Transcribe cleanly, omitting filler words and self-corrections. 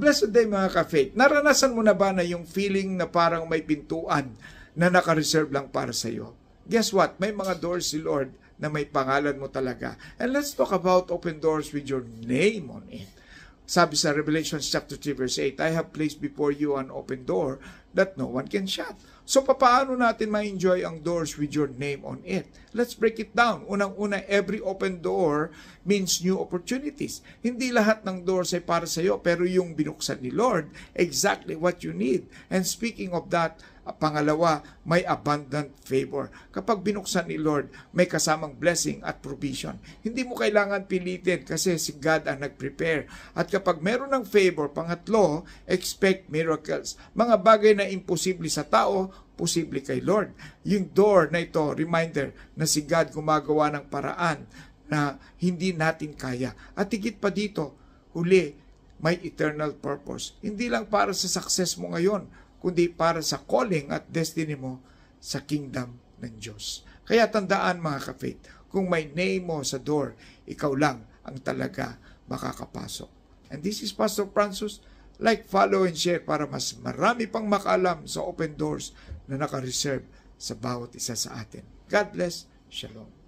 Blessed day mga ka-faith. Naranasan mo na ba na yung feeling na parang may pintuan na naka-reserve lang para sa iyo? Guess what? May mga doors si Lord na may pangalan mo talaga. And let's talk about open doors with your name on it. Sabi sa Revelation chapter 3 verse 8, I have placed before you an open door that no one can shut. So paano natin ma-enjoy ang doors with your name on it? Let's break it down. Unang-una, every open door means new opportunities. Hindi lahat ng doors ay para sa iyo, pero yung binuksan ni Lord, exactly what you need. And speaking of that, pangalawa, may abundant favor. Kapag binuksan ni Lord, may kasamang blessing at provision. Hindi mo kailangan pilitin kasi si God ang nag-prepare. At kapag meron ng favor, pangatlo, expect miracles. Mga bagay na imposible sa tao, posible kay Lord. Yung door na ito, reminder na si God gumagawa ng paraan na hindi natin kaya. At higit pa dito, huli, may eternal purpose. Hindi lang para sa success mo ngayon, kundi para sa calling at destiny mo sa kingdom ng Diyos. Kaya tandaan mga ka-faith, kung may name mo sa door, ikaw lang ang talaga makakapasok. And this is Pastor Francis. Like, follow, and share para mas marami pang makaalam sa open doors na naka-reserve sa bawat isa sa atin. God bless. Shalom.